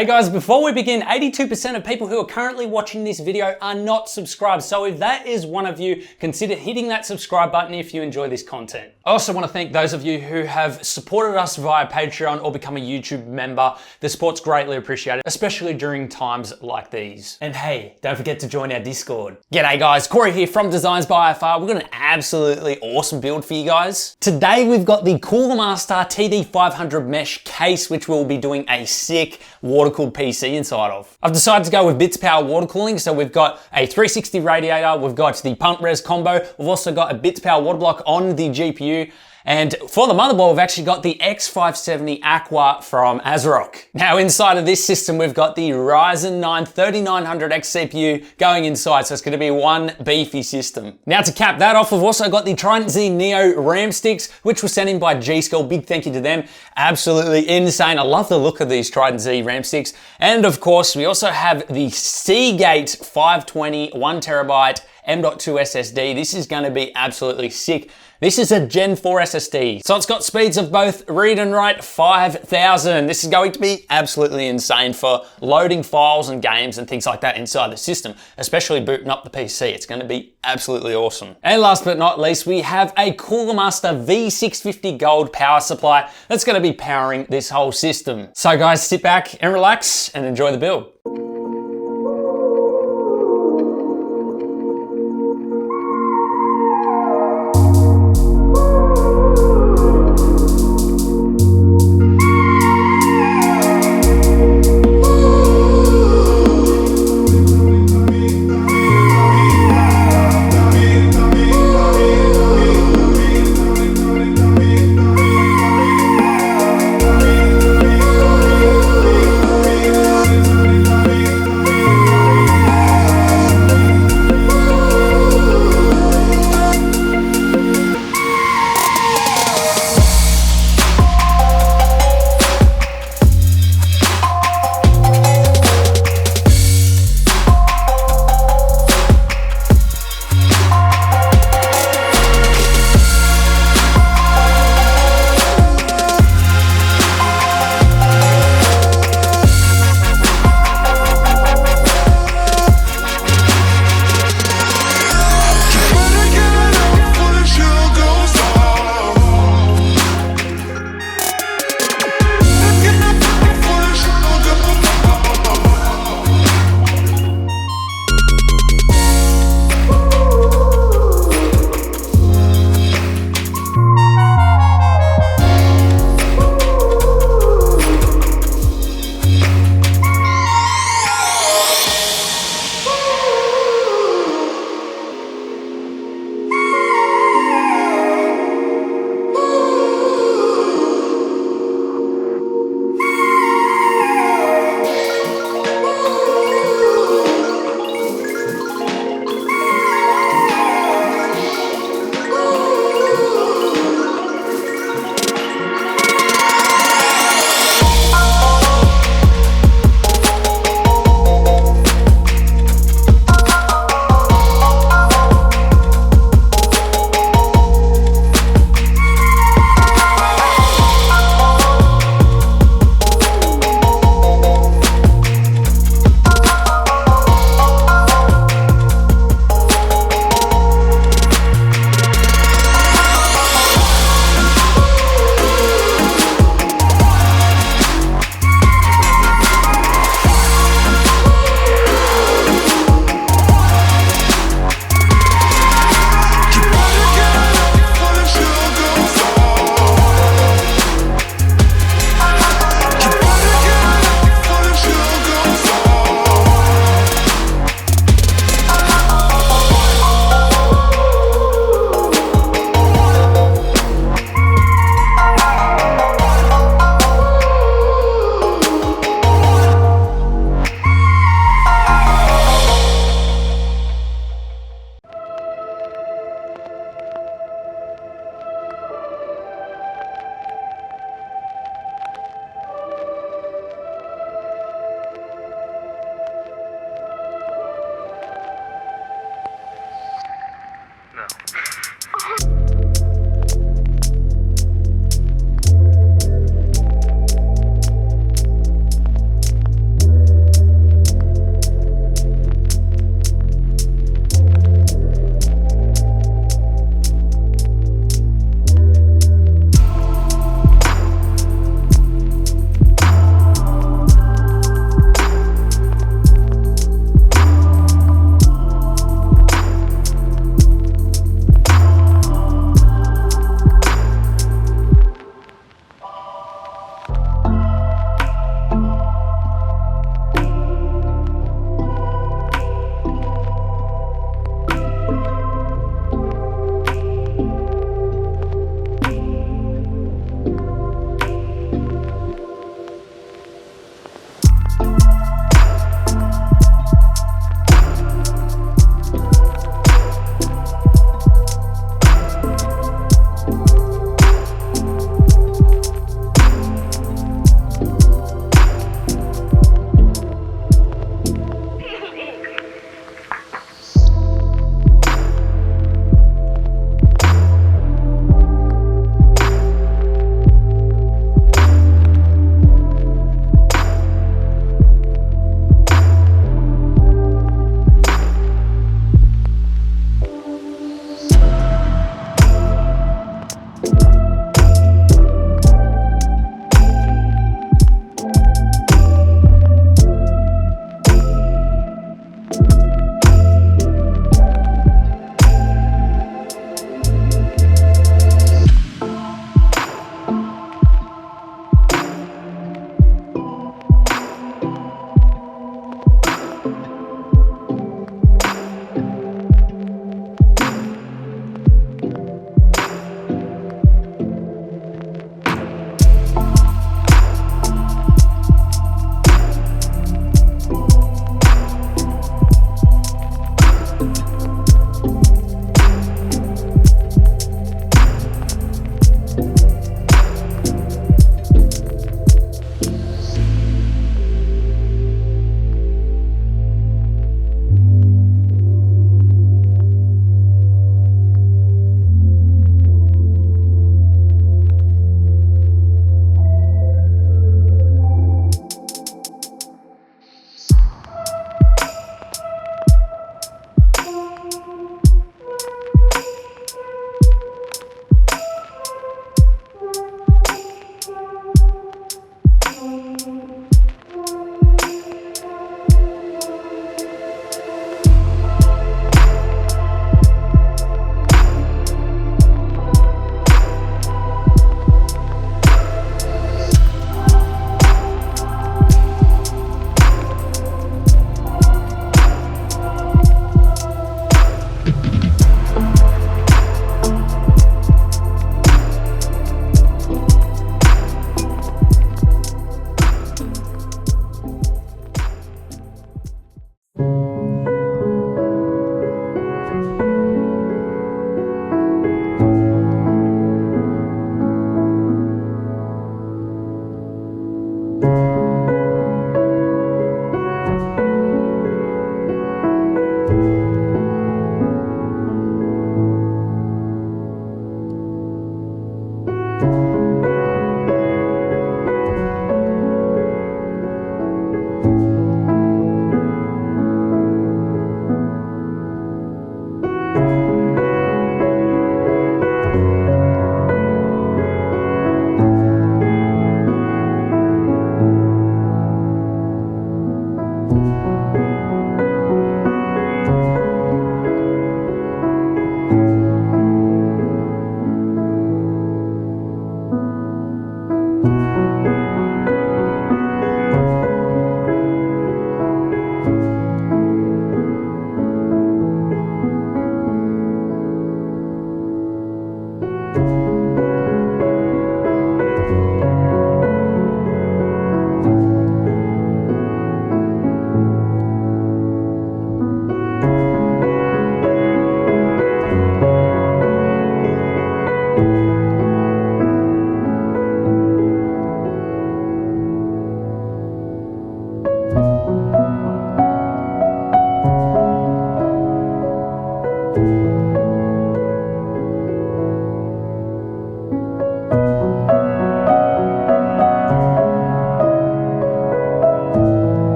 Hey guys, before we begin, 82% of people who are currently watching this video are not subscribed. So if that is one of you, consider hitting that subscribe button if you enjoy this content. I also want to thank those of you who have supported us via Patreon or become a YouTube member. The support's greatly appreciated, especially during times like these. And hey, don't forget to join our Discord. G'day guys, Corey here from Designs by IFR. We've got an absolutely awesome build for you guys. Today we've got the Cooler Master TD500 mesh case, which we'll be doing a sick water-cooled PC inside of. I've decided to go with Bitspower water cooling, so we've got a 360 radiator, we've got the pump res combo, we've also got a Bitspower water block on the GPU, and for the motherboard, we've actually got the X570 Aqua from Asrock. Now inside of this system, we've got the Ryzen 9 3900X CPU going inside, so it's gonna be one beefy system. Now to cap that off, we've also got the Trident Z Neo RAM sticks, which were sent in by G.skill. Big thank you to them. Absolutely insane. I love the look of these Trident Z RAM sticks. And of course, we also have the Seagate 520 1TB M.2 SSD. This is gonna be absolutely sick. This is a Gen 4 SSD. So it's got speeds of both read and write 5,000. This is going to be absolutely insane for loading files and games and things like that inside the system, especially booting up the PC. It's gonna be absolutely awesome. And last but not least, we have a Cooler Master V650 Gold power supply that's gonna be powering this whole system. So guys, sit back and relax and enjoy the build.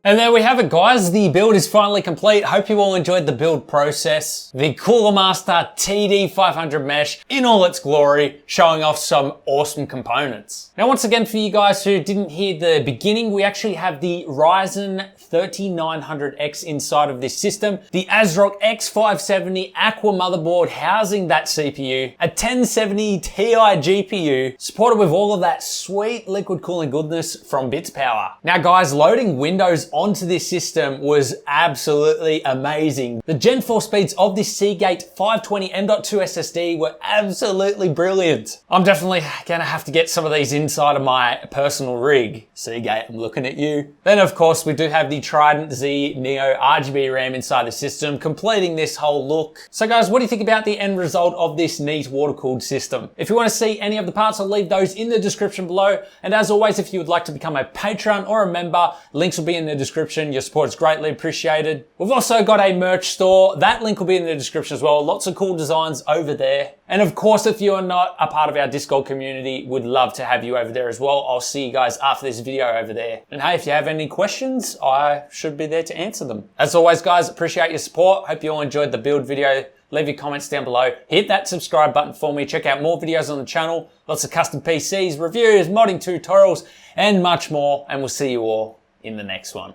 And there we have it, guys. The build is finally complete. Hope you all enjoyed the build process. The Cooler Master TD500 mesh in all its glory, showing off some awesome components. Now, once again, for you guys who didn't hear the beginning, we actually have the Ryzen 3900X inside of this system, the Asrock X570 Aqua Motherboard housing that CPU, a 1070 Ti GPU, supported with all of that sweet liquid cooling goodness from Bitspower. Now guys, loading Windows onto this system was absolutely amazing. The Gen 4 speeds of this Seagate 520 M.2 SSD were absolutely brilliant. I'm definitely gonna have to get some of these inside of my personal rig. Seagate, I'm looking at you. Then of course we do have the Trident Z Neo RGB RAM inside the system, completing this whole look. So guys, what do you think about the end result of this neat water-cooled system? If you want to see any of the parts, I'll leave those in the description below. And as always, if you would like to become a patron or a member, links will be in the description. Your support is greatly appreciated. We've also got a merch store. That link will be in the description as well. Lots of cool designs over there. And of course, if you're not a part of our Discord community, would love to have you over there as well. I'll see you guys after this video over there. And hey, if you have any questions, I should be there to answer them. As always, guys, appreciate your support. Hope you all enjoyed the build video. Leave your comments down below. Hit that subscribe button for me. Check out more videos on the channel. Lots of custom PCs, reviews, modding tutorials, and much more. And we'll see you all in the next one.